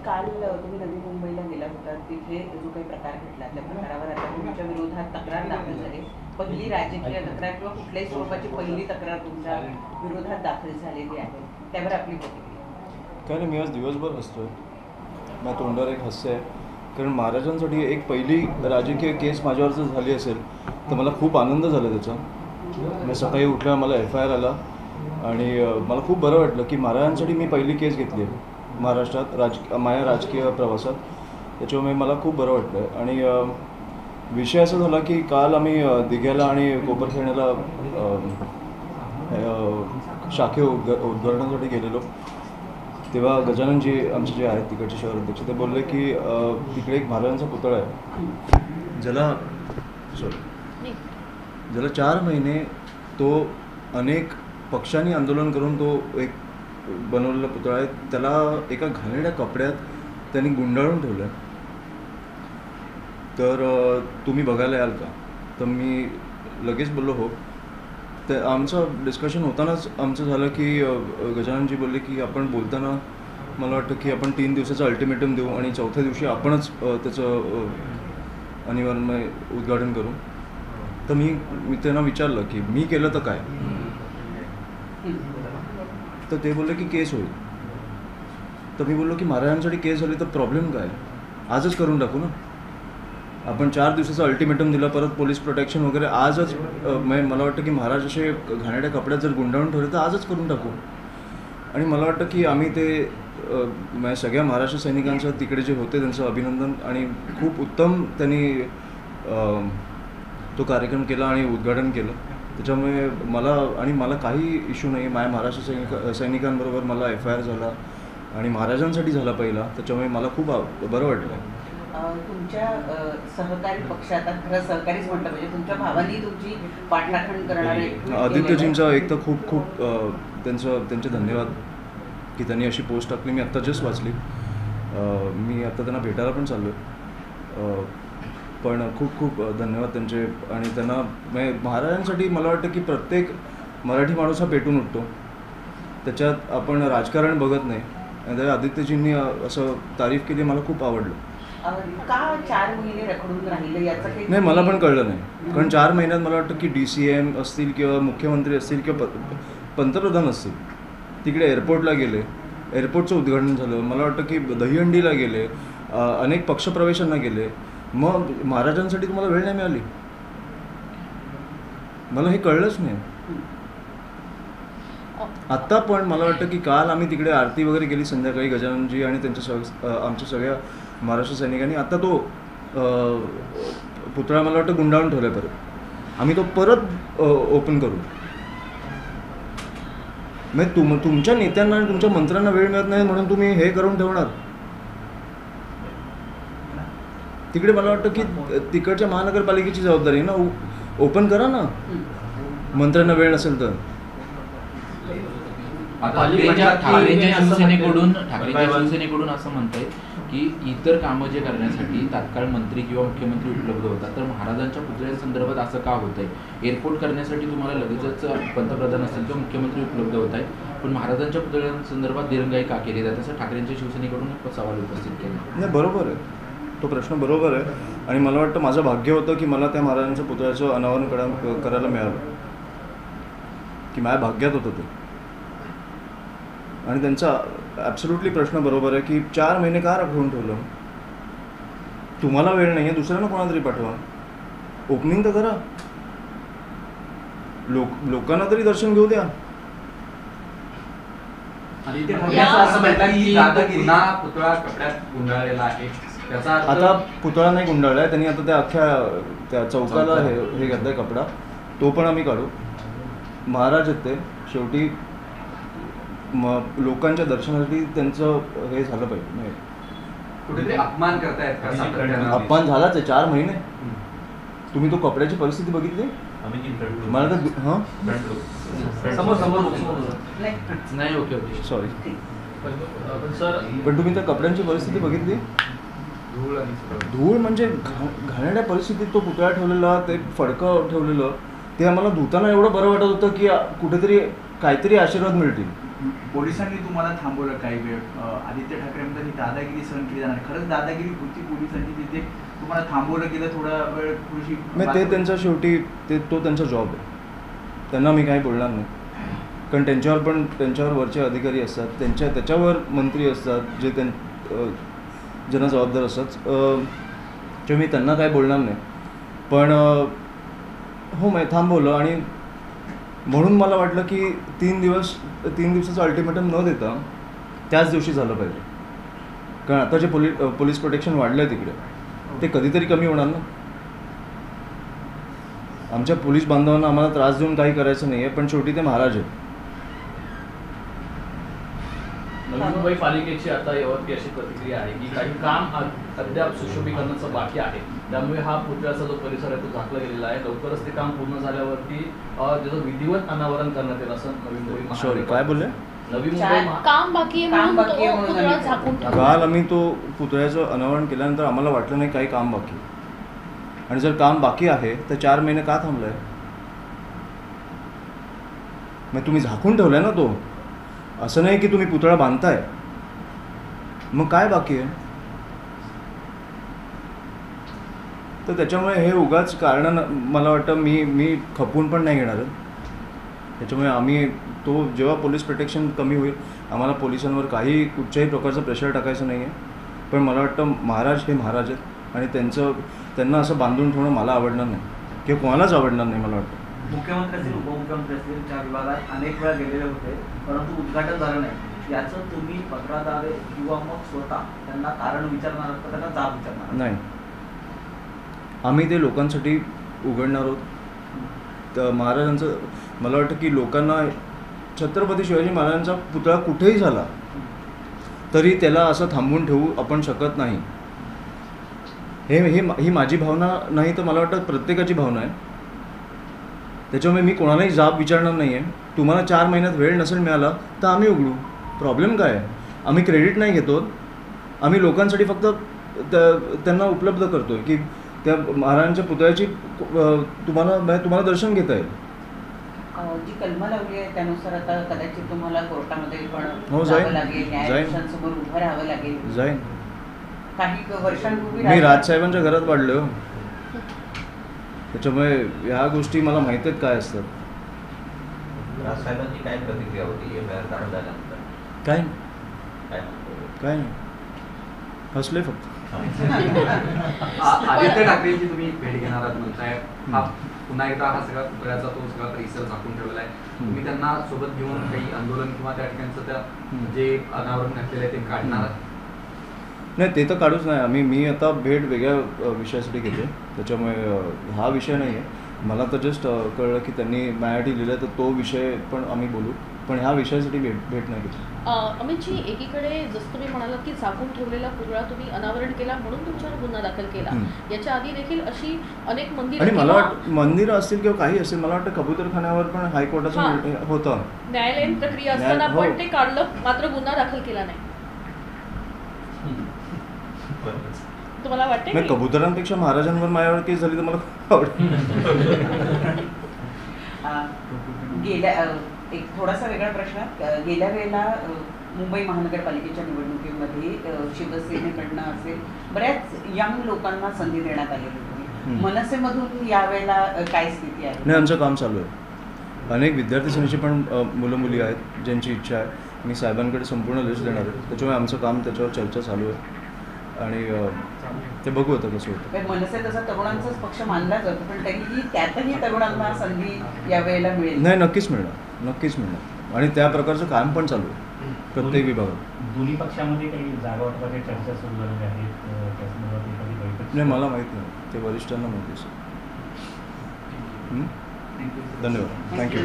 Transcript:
काल तुम्ही नवी मुंबईला गेला होता, तिथे जो काही प्रकार घडला त्या प्रकारावर आता तुमच्या विरोधात तक्रार दाखल झाली. पहिली राजकीय तक्रार किंवा कुठल्याही स्वरूपाची पहिली तक्रार तुमच्या विरोधात दाखल झालेली आहे, त्यावर आपली प्रतिक्रिया काय नाही. मी आज दिवसभर हसतोय, माझ्या तोंडावर एक हास्य आहे, कारण महाराजांसाठी एक पहिली राजकीय केस माझ्यावर जर झाली असेल तर मला खूप आनंद झाला त्याचा. मी सकाळी उठल्यावर मला FIR आला आणि मला खूप बरं वाटलं की महाराजांसाठी मी पहिली केस घेतली आहे महाराष्ट्रात माझ्या राजकीय प्रवासात. त्याच्यामुळे मला खूप बरं वाटलं. आणि विषय असा झाला की काल आम्ही दिघ्याला आणि कोपरखेड्याला शाखे उद्घाटनासाठी गेलेलो. तेव्हा गजाननजी आमचे जे आहेत तिकडचे शहर अध्यक्ष, ते बोलले की तिकडे एक महाराजांचा पुतळा आहे ज्याला 4 महिने तो अनेक पक्षांनी आंदोलन करून तो एक बनवलेला पुतळा आहे. त्याला एका घाणेरड्या कपड्यात त्यांनी गुंडाळून ठेवलं आहे. तर तुम्ही बघायला याल का? तर मी लगेच बोललो हो. तर आमचं डिस्कशन होतानाच आमचं झालं की गजाननजी बोलले की आपण बोलताना मला वाटतं की आपण 3 दिवसाचं अल्टिमेटम देऊ आणि 4थ्या दिवशी आपणच त्याचं अनिवार्य उद्घाटन करू. तर मी त्यांना विचारलं की मी केलं तर काय? तर ते बोलले की केस होईल. तर मी बोललो की महाराजांसाठी केस झाली तर प्रॉब्लेम काय? आजच करून टाकू ना. आपण 4 दिवसाचं अल्टिमेटम दिलं, परत पोलीस प्रोटेक्शन वगैरे आजच. मला वाटतं की महाराज असे घाणेरड्या कपड्यात जर गुंडाळून ठेवले तर आजच करून टाकू. आणि मला वाटतं की आम्ही ते सगळ्या महाराष्ट्र सैनिकांचं तिकडे जे होते त्यांचं अभिनंदन, आणि खूप उत्तम त्यांनी तो कार्यक्रम केला आणि उद्घाटन केलं. त्याच्यामुळे मला काही इश्यू नाही. माझ्या महाराष्ट्र सैनिकांबरोबर मला FIR झाला आणि महाराजांसाठी झाला पहिला. त्याच्यामुळे मला खूप बरं वाटलं. तुमच्या सहकारी पक्षात, खरं सहकारीच म्हटलं पाहिजे, तुमच्या भावांनी तुमची पाठराखण करणारे आदित्यजींचा एक तर खूप त्यांचे धन्यवाद की त्यांनी अशी पोस्ट टाकली. मी आत्ता जस्ट वाचली. मी आत्ता त्यांना भेटायला पण चाललो आहे. पण खूप धन्यवाद त्यांचे. आणि त्यांना महाराजांसाठी मला वाटतं की प्रत्येक मराठी माणूस हा पेटून उठतो. त्याच्यात आपण राजकारण बघत नाही. आणि त्या आदित्यजींनी असं तारीफ केली, मला खूप आवडलं. का 4 महिने रखडून राहिले याचं काही नाही, मला पण कळलं नाही. कारण 4 महिन्यात मला वाटतं की DCM असतील किंवा मुख्यमंत्री असतील किंवा पंतप्रधान असतील, तिकडे एअरपोर्टला गेले, एअरपोर्टचं उद्घाटन झालं. मला वाटतं की दहीहंडीला गेले, अनेक पक्षप्रवेशांना गेले. मग महाराजांसाठी तुम्हाला वेळ नाही मिळाली? मला हे कळलंच नाही आत्ता. पण मला वाटतं की काल आम्ही तिकडे आरती वगैरे केली संध्याकाळी, गजाननजी आणि आमच्या सगळ्या महाराष्ट्र सैनिकांनी. आता तो पुतळा मला वाटतं गुंडाळून ठेवला आहे. परत आम्ही तो परत ओपन करू. म्हणजे तुमच्या नेत्यांना आणि तुमच्या मंत्र्यांना वेळ मिळत नाही म्हणून तुम्ही हे करून ठेवणार तिकडे. मला वाटतं की तिकडच्या महानगरपालिकेची जबाबदारी आहे ना, ओपन करा ना. मंत्र्यांना वेळ नसेल तर. ठाकरेंच्या शिवसेनेकडून असं म्हणताय की इतर कामं जे करण्यासाठी तात्काळ मंत्री किंवा मुख्यमंत्री उपलब्ध होतात, तर महाराजांच्या पुतळ्यांसंदर्भात असं का होत आहे? एअरपोर्ट करण्यासाठी तुम्हाला लगेचच पंतप्रधान असतील किंवा मुख्यमंत्री उपलब्ध होत आहेत, पण महाराजांच्या पुतळ्यांसंदर्भात दिरंगाई का केली जाते, असं ठाकरेंच्या शिवसेनेकडून सवाल उपस्थित केला. नाही, बरोबर आहे, तो प्रश्न बरोबर आहे. आणि मला वाटतं माझं भाग्य होतं की मला त्या महाराजांच्या पुतळ्याचं अनावरण करायला मिळालं, की माझ्या भाग्यात होतं ते. आणि त्यांचा ॲब्सोल्युटली प्रश्न बरोबर आहे की 4 महिने का राखून ठेवलं? तुम्हाला वेळ नाही आहे, दुसऱ्यांना कोणाला तरी पाठवा. ओपनिंग तर करा, लोकांना तरी दर्शन घेऊ द्या. आता पुतळा नाही गुंडाळला आहे त्यांनी. आता त्या त्या चौकाला हे घेतलाय कपडा, तो पण आम्ही काढू. महाराज आहेत ते शेवटी. लोकांच्या दर्शनासाठी त्यांचं हे झालं पाहिजे. कुठेतरी अपमान करतायत. अपमान झालाच आहे. 4 महिने. तुम्ही तो कपड्याची परिस्थिती बघितली? मला तर नाही, ओके सॉरी, पण तुम्ही त्या कपड्यांची परिस्थिती बघितली? धूळ म्हणजे घाणेरड्या परिस्थितीत तो पुतळा ठेवलेला, ते फडकं ठेवलेलं. ते आम्हाला धुताना एवढं बरं वाटत होतं की कुठेतरी काहीतरी आशीर्वाद मिळतील. पोलिसांनी तुम्हाला थांबवलं काही वेळ. आदित्य ठाकरे म्हणतात ही दादागिरी सहन केली जाणार. खरंच दादागिरी होती पोलिसांनी तिथे तुम्हाला थांबवलं गेलं थोडा वेळ थोडीशी? मग ते त्यांच्या शेवटी तो त्यांचा जॉब आहे, त्यांना मी काही बोलणार नाही. कारण त्यांच्यावर वरचे अधिकारी असतात, त्याच्यावर मंत्री असतात जे ज्यांना जबाबदार असतात, जे मी त्यांना काय बोलणार नाही. पण हो मी थांबवलं आणि म्हणून मला वाटलं की 3 दिवसाचं अल्टिमेटम न देता त्याच दिवशी झालं पाहिजे. कारण आता जे पोलीस प्रोटेक्शन वाढलं आहे तिकडे ते कधीतरी कमी होणार ना. आमच्या पोलीस बांधवांना आम्हाला त्रास देऊन काही करायचं नाही आहे, पण शेवटी ते महाराज आहेत. नवी मुंबई पालिकेची आता यावरती अशी प्रतिक्रिया आहे की काही काम अद्याप सुशोभीकरणाचं बाकी आहे, त्यामुळे हा पुतळ्याचा जो परिसर आहे तो झाकला गेलेला आहे. लवकरच ते काम पूर्ण झाल्यावरती त्याचं विधिवत अनावरण करण्यात येईल असं नवी मुंबई सॉरी काय बोलले? नवी मुंबई काम बाकी आहे म्हणून तो पुतळा झाकून ठेवला. काल आम्ही तो पुतळ्याचं अनावरण केल्यानंतर आम्हाला वाटलं नाही काही काम बाकी आहे. आणि जर काम बाकी आहे तर 4 महिने का थांबलंय? मग तुम्ही झाकून ठेवलाय ना तो, असं नाही की तुम्ही पुतळा बांधताय. मग काय बाकी आहे? तर त्याच्यामुळे हे उगाच कारण मला वाटतं मी खपवून पण नाही घेणार. त्याच्यामुळे आम्ही जेव्हा पोलीस प्रोटेक्शन कमी होईल आम्हाला पोलिसांवर काही कुठच्याही प्रकारचं प्रेशर टाकायचं नाही आहे. पण मला वाटतं महाराज हे महाराज आहेत आणि त्यांना असं बांधून ठेवणं मला आवडणार नाही किंवा कोणालाच आवडणार नाही. मला वाटतं मुख्यमंत्री असतील उपमुख्यमंत्री असतील त्या विभागात अनेक वेळा गेलेले होते परंतु उद्घाटन झालं नाही. याचं तुम्ही पत्राद्वारे किंवा मग स्वतः त्यांना कारण विचारणार आहात, त्यांना जाब विचारणार नाही. आम्ही ते लोकांसाठी उघडणार आहोत. तर महाराजांचं मला वाटतं की लोकांना छत्रपती शिवाजी महाराजांचा पुतळा कुठेही झाला तरी त्याला असं थांबवून ठेवू आपण शकत नाही. ही माझी भावना नाही तर मला वाटतं प्रत्येकाची भावना आहे. त्याच्यामुळे मी कोणालाही जाब विचारणार नाही आहे. तुम्हाला 4 महिन्यात वेळ नसेल मिळाला तर आम्ही उघडू, प्रॉब्लेम काय आहे? आम्ही क्रेडिट नाही घेतो, आम्ही लोकांसाठी फक्त त्यांना उपलब्ध करतो आहे की त्या महाराजांच्या पुतळ्याची तुम्हाला दर्शन घेता येईल. जी कलमं लावली आहे त्यानुसार आता कदाचित तुम्हाला कोर्टामध्ये पण जाईन. जावं लागेल, न्यायाधीशांसमोर उभं राहावं लागेल. जाईन. काही वर्षांपूर्वी मी राजसाहेबांच्या घरात वाढलो, त्याच्यामुळे ह्या गोष्टी मला माहिती आहेत काय असतात. राजसाहेबांची काय प्रतिक्रिया होती एफआयआर दाखल झाल्यानंतर? काय काय नाही, हसले फक्त. आदित्य ठाकरेंची तुम्ही भेट घेणार आहात म्हणताय, हा पुन्हा एकदा हा सगळा पुतळ्याचा तो सगळा परिसर झाकून ठेवलेला आहे. तुम्ही त्यांना सोबत घेऊन काही आंदोलन किंवा त्या ठिकाणचं त्या जे अनावरण घातलेलं आहे ते काढणार आहात? नाही ते तर काढूच नाही. मी आता भेट वेगळ्या विषयासाठी घेते, त्याच्यामुळे हा विषय नाही आहे. मला तर जस्ट कळलं की त्यांनी माझ्यासाठी लिहिलं तर तो विषय पण आम्ही बोलू, पण ह्या विषयासाठी भेट नाही घेतली. अमितजी, एकीकडे जसं तुम्ही म्हणालात की झाकून ठेवलेला पुतळा तुम्ही अनावरण केला म्हणून तुमच्यावर गुन्हा दाखल केला, याच्या आधी देखील अशी अनेक मंदिरं आणि मला वाटतं मंदिरं असतील किंवा काही असेल, मला वाटतं कबूतरखान्यावर पण हायकोर्टाचं होतं न्यायालयीन प्रक्रिया असताना पण ते काढलं, मात्र गुन्हा दाखल केला नाही. तुम्हाला वाटते नाही, कबुतरांपेक्षा महाराजांवर माझ्यावर केस झाली तर मला खूप आवडेल. गेल्या एक थोडासा वेगळा प्रश्न. गेल्या वेळेला मुंबई महानगरपालिकेच्या निवडणुकीमध्ये शिवसेनेकडनं असेल बऱ्याच यंग लोकांना संधी देण्यात आलेली होती. मनसेमधून यावेळेला काय स्थिती आहे? नाही, आमचं काम चालू आहे. अनेक विद्यार्थी सेनेची पण मुलं मुली आहेत ज्यांची इच्छा आहे. मी साहेबांकडे संपूर्ण लिस्ट देणार आहे, त्याच्यामुळे आमचं काम त्याच्यावर चर्चा चालू आहे आणि ते बघू आता कसं होतं. मनसे तसा तरुणांचाच पक्ष मानला जातो, पण तरीही त्यातही तरुणांना संधी यावेळेला मिळेल? नाही, नक्कीच मिळणार आणि त्या प्रकारचं काम पण चालू आहे प्रत्येक विभागात. दोन्ही पक्षामध्ये काही जागा वाटपाच्या चर्चा सुरू झालेल्या आहेत, नाही मला माहीत नाही, ते वरिष्ठांना माहिती असेल. धन्यवाद, थँक्यू.